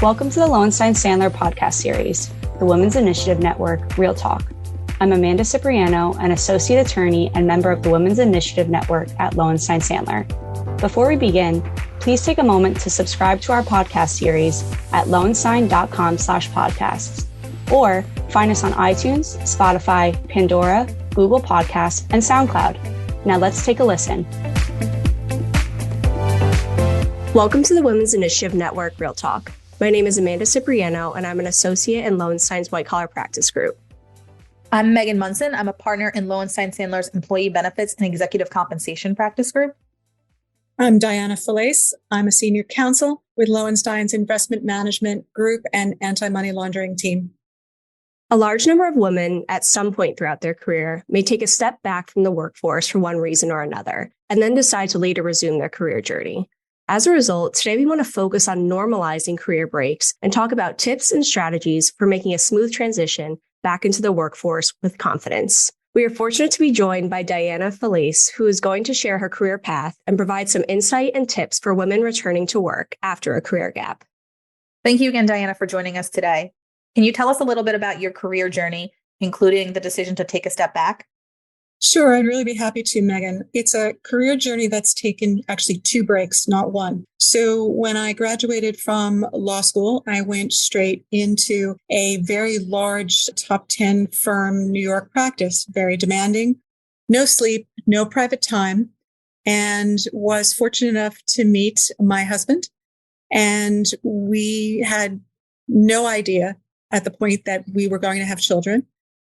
Welcome to the Lowenstein-Sandler podcast series, the Women's Initiative Network, Real Talk. I'm Amanda Cipriano, an associate attorney and member of the Women's Initiative Network at Lowenstein-Sandler. Before we begin, please take a moment to subscribe to our podcast series at lowenstein.com/podcasts, or find us on iTunes, Spotify, Pandora, Google Podcasts, and SoundCloud. Now let's take a listen. Welcome to the Women's Initiative Network, Real Talk. My name is Amanda Cipriano, and I'm an associate in Lowenstein's White Collar Practice Group. I'm Megan Monson. I'm a partner in Lowenstein-Sandler's Employee Benefits and Executive Compensation Practice Group. I'm Diana Faillace. I'm a senior counsel with Lowenstein's Investment Management Group and Anti-Money Laundering team. A large number of women at some point throughout their career may take a step back from the workforce for one reason or another, and then decide to later resume their career journey. As a result, today we want to focus on normalizing career breaks and talk about tips and strategies for making a smooth transition back into the workforce with confidence. We are fortunate to be joined by Diana Faillace, who is going to share her career path and provide some insight and tips for women returning to work after a career gap. Thank you again, Diana, for joining us today. Can you tell us a little bit about your career journey, including the decision to take a step back? Sure, I'd really be happy to, Megan. It's a career journey that's taken actually 2 breaks, not one. So when I graduated from law school, I went straight into a very large top 10 firm New York practice, very demanding, no sleep, no private time, and was fortunate enough to meet my husband. And we had no idea at the point that we were going to have children.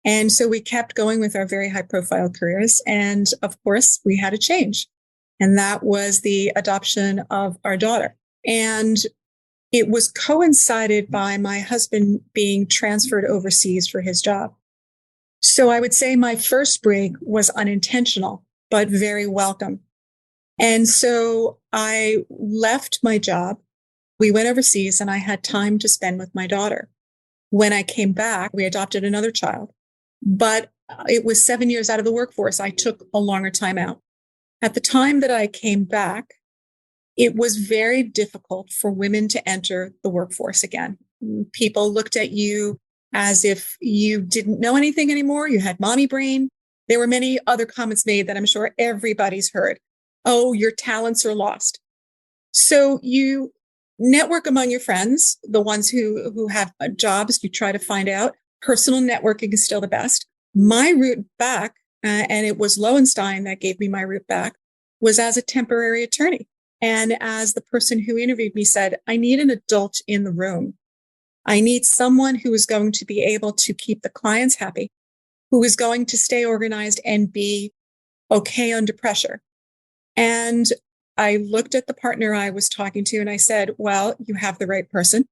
And so we kept going with our very high profile careers. And of course, we had a change. And that was the adoption of our daughter. And it was coincided by my husband being transferred overseas for his job. So I would say my first break was unintentional, but very welcome. And so I left my job. We went overseas and I had time to spend with my daughter. When I came back, we adopted another child. But it was 7 years out of the workforce. I took a longer time out. At the time that I came back, it was very difficult for women to enter the workforce again. People looked at you as if you didn't know anything anymore. You had mommy brain. There were many other comments made that I'm sure everybody's heard. Oh, your talents are lost. So you network among your friends, the ones who have jobs. You try to find out. Personal networking is still the best. My route back, and it was Lowenstein that gave me my route back, was as a temporary attorney. And as the person who interviewed me said, I need an adult in the room. I need someone who is going to be able to keep the clients happy, who is going to stay organized and be okay under pressure. And I looked at the partner I was talking to and I said, well, you have the right person.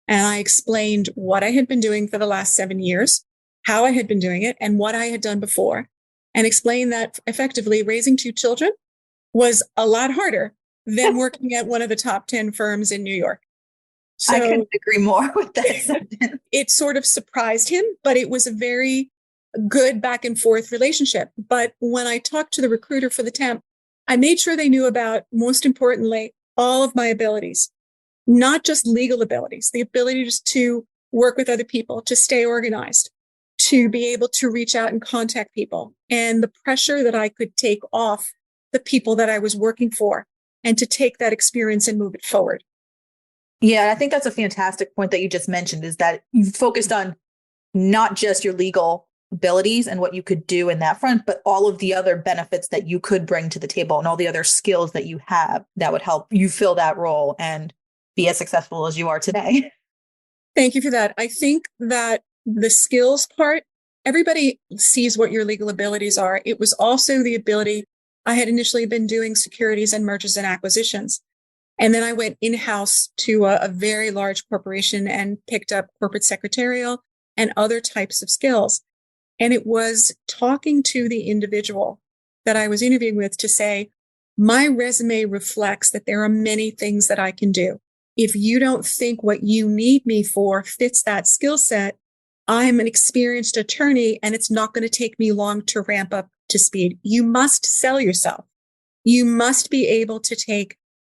And I explained what I had been doing for the last 7 years, how I had been doing it, and what I had done before, and explained that effectively raising 2 children was a lot harder than working at one of the top 10 firms in New York. So I couldn't agree more with that. It sort of surprised him, but it was a very good back and forth relationship. But when I talked to the recruiter for the temp, I made sure they knew about, most importantly, all of my abilities. Not just legal abilities, the ability just to work with other people, to stay organized, to be able to reach out and contact people, and the pressure that I could take off the people that I was working for, and to take that experience and move it forward. Yeah, I think that's a fantastic point that you just mentioned, is that you focused on not just your legal abilities and what you could do in that front, but all of the other benefits that you could bring to the table and all the other skills that you have that would help you fill that role and be as successful as you are today. Thank you for that. I think that the skills part, everybody sees what your legal abilities are. It was also the ability. I had initially been doing securities and mergers and acquisitions. And then I went in-house to a very large corporation and picked up corporate secretarial and other types of skills. And it was talking to the individual that I was interviewing with to say, my resume reflects that there are many things that I can do. If you don't think what you need me for fits that skill set, I'm an experienced attorney and it's not going to take me long to ramp up to speed. You must sell yourself. You must be able to take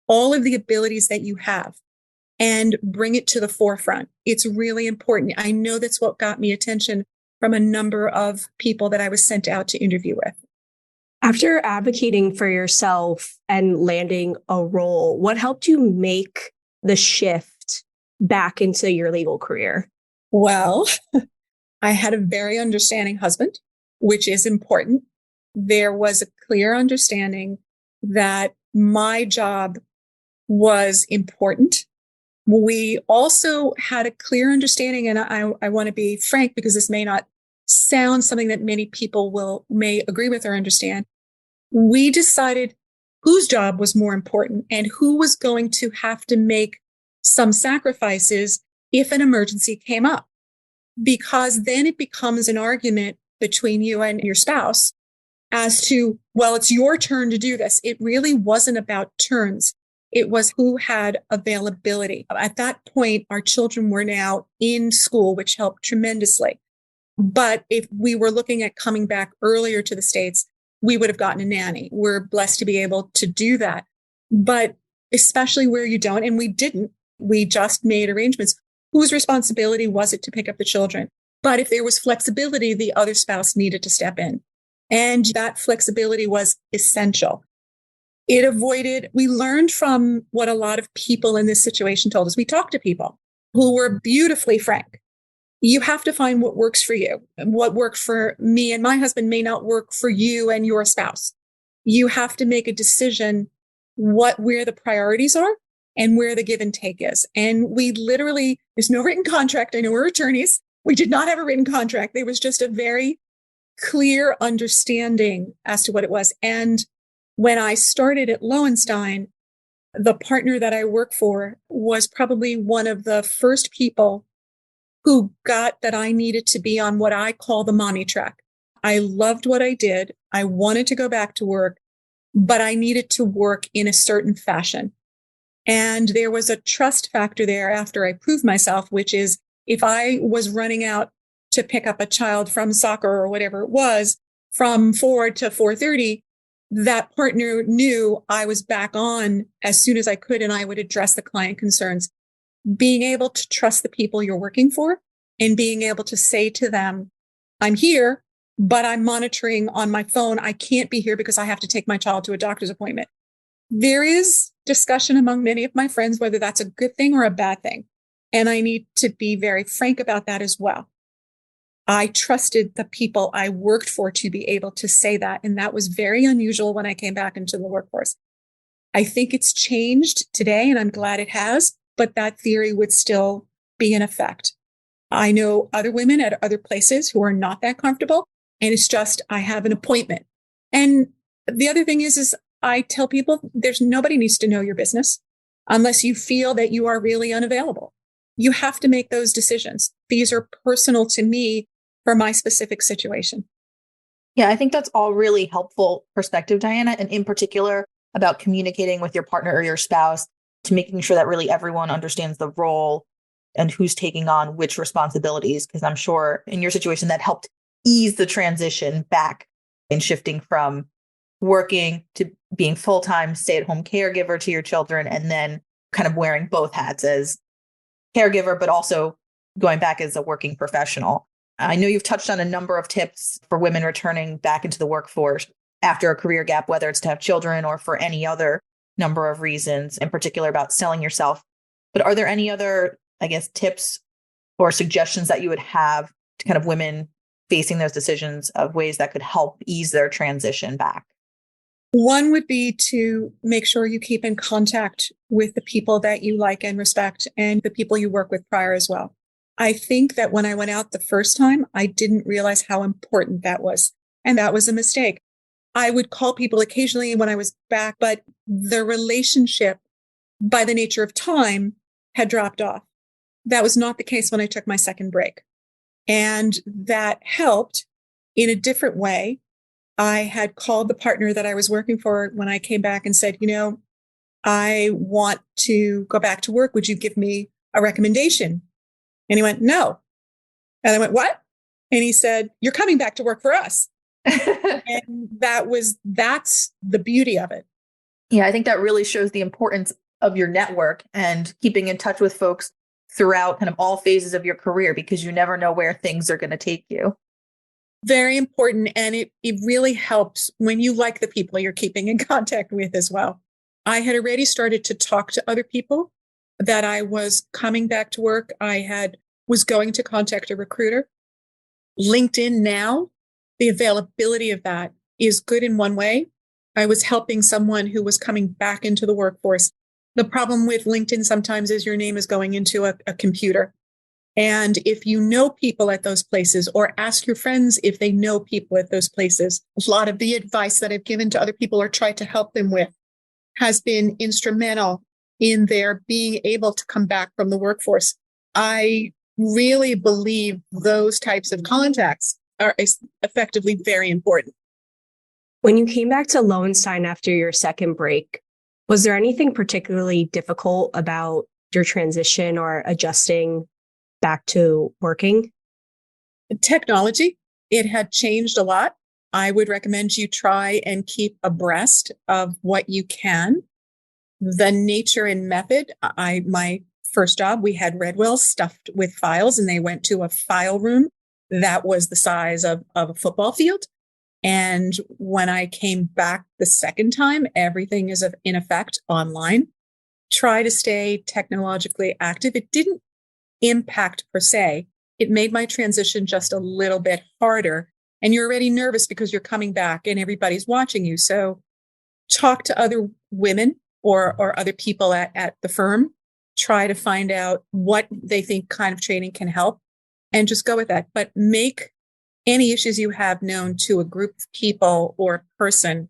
all of the abilities that you have and bring it to the forefront. It's really important. I know that's what got me attention from a number of people that I was sent out to interview with. After advocating for yourself and landing a role, what helped you make the shift back into your legal career? Well, I had a very understanding husband, which is important. There was a clear understanding that my job was important. We also had a clear understanding, and I want to be frank because this may not sound something that many people may agree with or understand. We decided whose job was more important and who was going to have to make some sacrifices if an emergency came up, because then it becomes an argument between you and your spouse as to, well, it's your turn to do this. It really wasn't about turns. It was who had availability. At that point, our children were now in school, which helped tremendously. But if we were looking at coming back earlier to the States, we would have gotten a nanny. We're blessed to be able to do that. But especially where you don't, and we didn't, we just made arrangements. Whose responsibility was it to pick up the children? But if there was flexibility, the other spouse needed to step in. And that flexibility was essential. We learned from what a lot of people in this situation told us. We talked to people who were beautifully frank. You have to find what works for you. What worked for me and my husband may not work for you and your spouse. You have to make a decision where the priorities are and where the give and take is. And we literally, there's no written contract. I know we're attorneys. We did not have a written contract. There was just a very clear understanding as to what it was. And when I started at Lowenstein, the partner that I work for was probably one of the first people who got that I needed to be on what I call the mommy track. I loved what I did. I wanted to go back to work, but I needed to work in a certain fashion. And there was a trust factor there after I proved myself, which is if I was running out to pick up a child from soccer or whatever it was from 4 to 4:30, that partner knew I was back on as soon as I could, and I would address the client concerns. Being able to trust the people you're working for and being able to say to them, I'm here, but I'm monitoring on my phone. I can't be here because I have to take my child to a doctor's appointment. There is discussion among many of my friends whether that's a good thing or a bad thing. And I need to be very frank about that as well. I trusted the people I worked for to be able to say that. And that was very unusual when I came back into the workforce. I think it's changed today, and I'm glad it has, but that theory would still be in effect. I know other women at other places who are not that comfortable, and it's just, I have an appointment. And the other thing is I tell people nobody needs to know your business unless you feel that you are really unavailable. You have to make those decisions. These are personal to me for my specific situation. Yeah, I think that's all really helpful perspective, Diana, and in particular about communicating with your partner or your spouse to making sure that really everyone understands the role and who's taking on which responsibilities, because I'm sure in your situation that helped ease the transition back in shifting from working to being full-time stay-at-home caregiver to your children, and then kind of wearing both hats as caregiver, but also going back as a working professional. I know you've touched on a number of tips for women returning back into the workforce after a career gap, whether it's to have children or for any other number of reasons, in particular about selling yourself. But are there any other, tips or suggestions that you would have to kind of women facing those decisions of ways that could help ease their transition back? One would be to make sure you keep in contact with the people that you like and respect and the people you work with prior as well. I think that when I went out the first time, I didn't realize how important that was. And that was a mistake. I would call people occasionally when I was back, but the relationship, by the nature of time, had dropped off. That was not the case when I took my second break. And that helped in a different way. I had called the partner that I was working for when I came back and said, I want to go back to work. Would you give me a recommendation? And he went, no. And I went, what? And he said, you're coming back to work for us. And that's the beauty of it. Yeah, I think that really shows the importance of your network and keeping in touch with folks throughout kind of all phases of your career, because you never know where things are going to take you. Very important. And it really helps when you like the people you're keeping in contact with as well. I had already started to talk to other people that I was coming back to work. Was going to contact a recruiter. LinkedIn now, the availability of that is good in one way. I was helping someone who was coming back into the workforce. The problem with LinkedIn sometimes is your name is going into a computer. And if you know people at those places, or ask your friends if they know people at those places, a lot of the advice that I've given to other people or tried to help them with has been instrumental in their being able to come back from the workforce. I really believe those types of contacts are effectively very important. When you came back to Lowenstein after your second break, was there anything particularly difficult about your transition or adjusting back to working? Technology, it had changed a lot. I would recommend you try and keep abreast of what you can. The nature and method, my first job, we had Redwells stuffed with files, and they went to a file room that was the size of a football field. And when I came back the second time, everything is in effect online. Try to stay technologically active. It didn't impact per se. It made my transition just a little bit harder. And you're already nervous because you're coming back and everybody's watching you. So talk to other women or other people at the firm. Try to find out what they think kind of training can help and just go with that. But make any issues you have known to a group of people or a person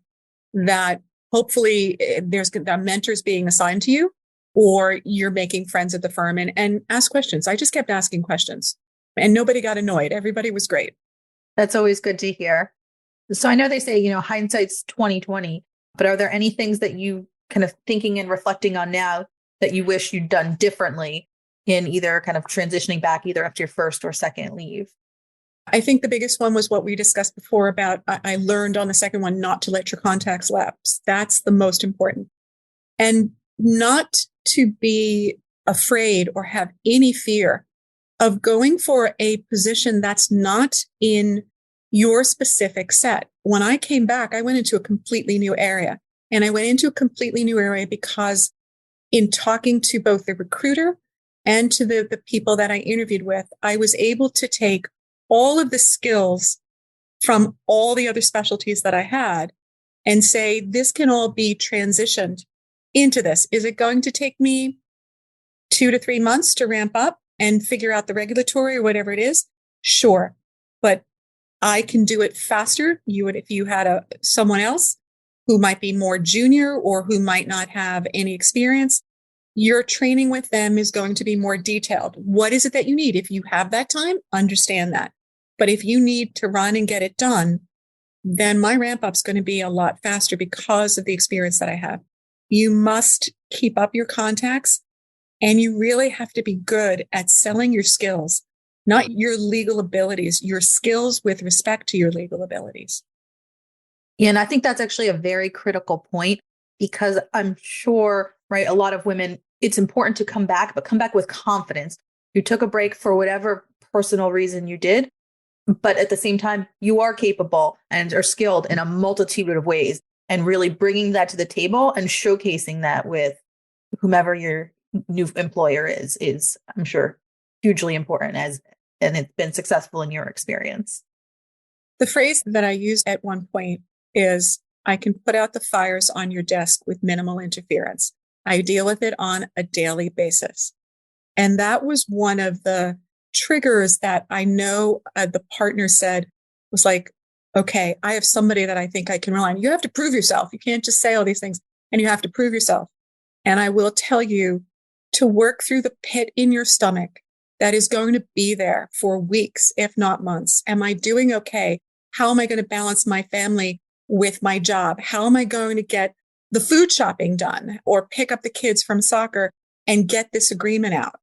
that hopefully there's mentors being assigned to you, or you're making friends at the firm, and ask questions. I just kept asking questions and nobody got annoyed. Everybody was great. That's always good to hear. So I know they say, hindsight's 20/20, but are there any things that you kind of thinking and reflecting on now that you wish you'd done differently in either kind of transitioning back either after your first or second leave? I think the biggest one was what we discussed before about I learned on the second one not to let your contacts lapse. That's the most important. And not to be afraid or have any fear of going for a position that's not in your specific set. When I came back, I went into a completely new area. And I went into a completely new area because in talking to both the recruiter and to the people that I interviewed with, I was able to take all of the skills from all the other specialties that I had and say, this can all be transitioned into this. Is it going to take me 2 to 3 months to ramp up and figure out the regulatory or whatever it is? Sure. But I can do it faster. You would, if you had someone else who might be more junior or who might not have any experience, your training with them is going to be more detailed. What is it that you need? If you have that time, understand that. But if you need to run and get it done, then my ramp up is going to be a lot faster because of the experience that I have. You must keep up your contacts, and you really have to be good at selling your skills, not your legal abilities, your skills with respect to your legal abilities. Yeah, and I think that's actually a very critical point, because I'm sure, right, a lot of women, it's important to come back, but come back with confidence. You took a break for whatever personal reason you did, but at the same time, you are capable and are skilled in a multitude of ways, and really bringing that to the table and showcasing that with whomever your new employer is, I'm sure, hugely important, and it's been successful in your experience. The phrase that I used at one point is, I can put out the fires on your desk with minimal interference. I deal with it on a daily basis. And that was one of the triggers that I know the partner said was like, okay, I have somebody that I think I can rely on. You have to prove yourself. You can't just say all these things, and you have to prove yourself. And I will tell you to work through the pit in your stomach that is going to be there for weeks, if not months. Am I doing okay? How am I going to balance my family with my job? How am I going to get the food shopping done or pick up the kids from soccer and get this agreement out?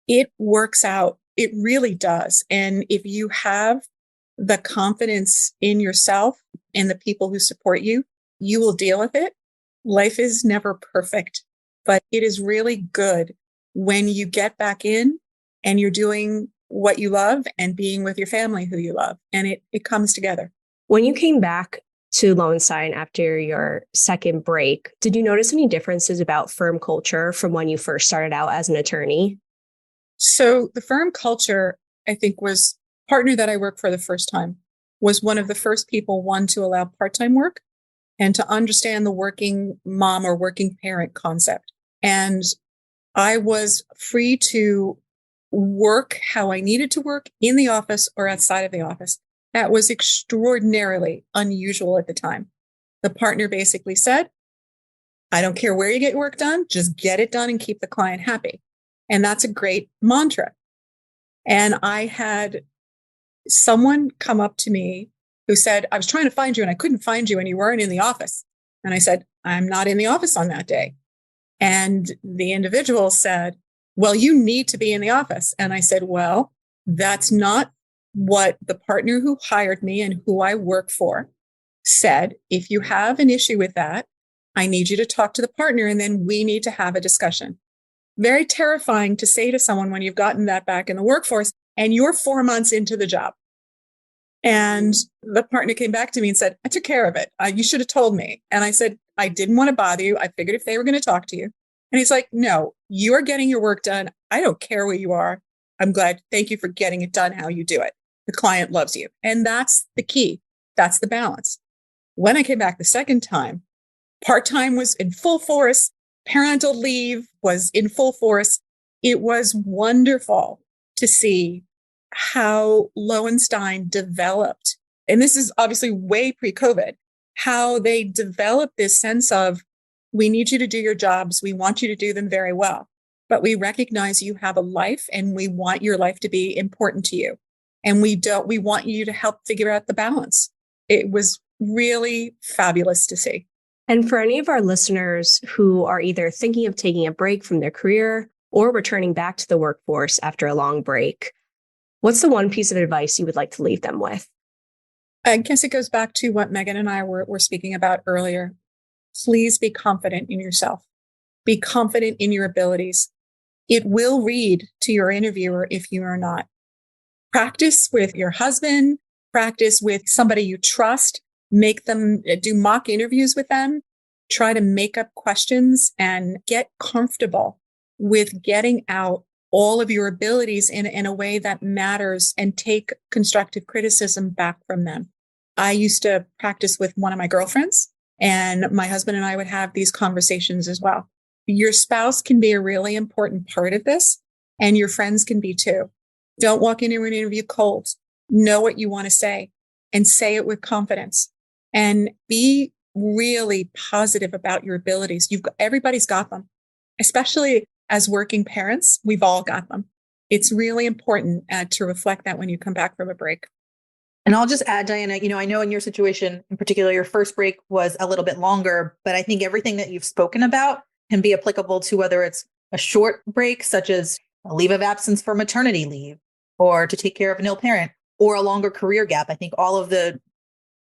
It works out. It really does. And if you have the confidence in yourself and the people who support you, you will deal with it. Life is never perfect. but it is really good when you get back in and you're doing what you love and being with your family who you love. And it comes together. When you came back to Lone Sign after your second break, did you notice any differences about firm culture from when you first started out as an attorney? So the firm culture, I think, was partner that I worked for the first time was one of the first people, one, to allow part-time work and to understand the working mom or working parent concept. And I was free to work how I needed to work in the office or outside of the office. That was extraordinarily unusual at the time. The partner basically said, I don't care where you get work done, just get it done and keep the client happy. And that's a great mantra. And I had someone come up to me who said, I was trying to find you and I couldn't find you and you weren't in the office. And I said, I'm not in the office on that day. And the individual said, well, you need to be in the office. And I said, well, that's not what the partner who hired me and who I work for said. If you have an issue with that, I need you to talk to the partner and then we need to have a discussion. Very terrifying to say to someone when you've gotten that back in the workforce and you're 4 months into the job. And the partner came back to me and said, I took care of it. You should have told me. And I said, I didn't want to bother you. I figured if they were going to talk to you. And he's like, no, you are getting your work done. I don't care where you are. I'm glad. Thank you for getting it done how you do it. The client loves you. And that's the key. That's the balance. When I came back the second time, part-time was in full force. Parental leave was in full force. It was wonderful to see how Lowenstein developed. And this is obviously way pre-COVID, how they developed this sense of, we need you to do your jobs. We want you to do them very well, but we recognize you have a life and we want your life to be important to you. And we want you to help figure out the balance. It was really fabulous to see. And for any of our listeners who are either thinking of taking a break from their career or returning back to the workforce after a long break, what's the one piece of advice you would like to leave them with? I guess it goes back to what Megan and I were speaking about earlier. Please be confident in yourself. Be confident in your abilities. It will read to your interviewer if you are not. Practice with your husband, practice with somebody you trust, make them do mock interviews with them, try to make up questions and get comfortable with getting out all of your abilities in a way that matters and take constructive criticism back from them. I used to practice with one of my girlfriends, and my husband and I would have these conversations as well. Your spouse can be a really important part of this, and your friends can be too. Don't walk into an interview cold. Know what you want to say and say it with confidence, and be really positive about your abilities. Everybody's got them, especially as working parents. We've all got them. It's really important to reflect that when you come back from a break. And I'll just add, Diana, I know in your situation in particular, your first break was a little bit longer, but I think everything that you've spoken about can be applicable to whether it's a short break, such as a leave of absence for maternity leave, or to take care of an ill parent, or a longer career gap. I think all of the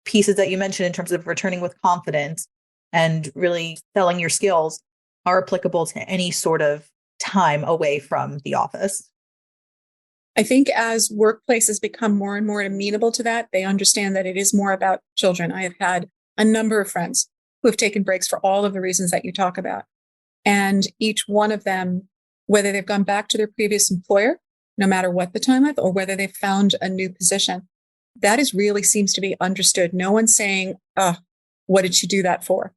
pieces that you mentioned in terms of returning with confidence and really selling your skills are applicable to any sort of time away from the office. I think as workplaces become more and more amenable to that, they understand that it is more about children. I have had a number of friends who have taken breaks for all of the reasons that you talk about. And each one of them, whether they've gone back to their previous employer, no matter what the time of, or whether they've found a new position, that really seems to be understood. No one's saying, oh, what did she do that for?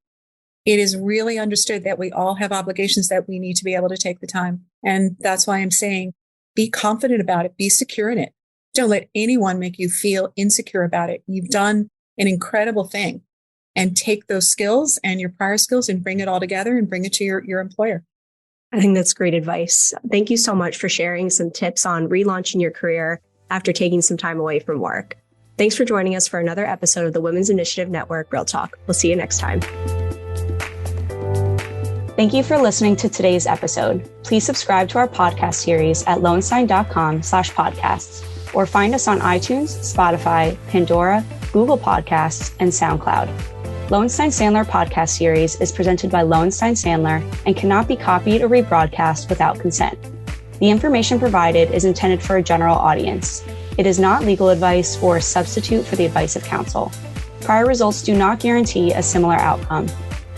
It is really understood that we all have obligations that we need to be able to take the time. And that's why I'm saying, be confident about it. Be secure in it. Don't let anyone make you feel insecure about it. You've done an incredible thing, and take those skills and your prior skills and bring it all together and bring it to your employer. I think that's great advice. Thank you so much for sharing some tips on relaunching your career after taking some time away from work. Thanks for joining us for another episode of the Women's Initiative Network Real Talk. We'll see you next time. Thank you for listening to today's episode. Please subscribe to our podcast series at lowenstein.com/podcasts, or find us on iTunes, Spotify, Pandora, Google Podcasts, and SoundCloud. Lowenstein Sandler podcast series is presented by Lowenstein Sandler and cannot be copied or rebroadcast without consent. The information provided is intended for a general audience. It is not legal advice or a substitute for the advice of counsel. Prior results do not guarantee a similar outcome.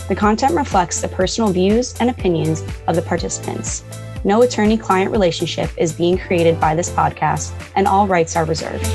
The content reflects the personal views and opinions of the participants. No attorney-client relationship is being created by this podcast, and all rights are reserved.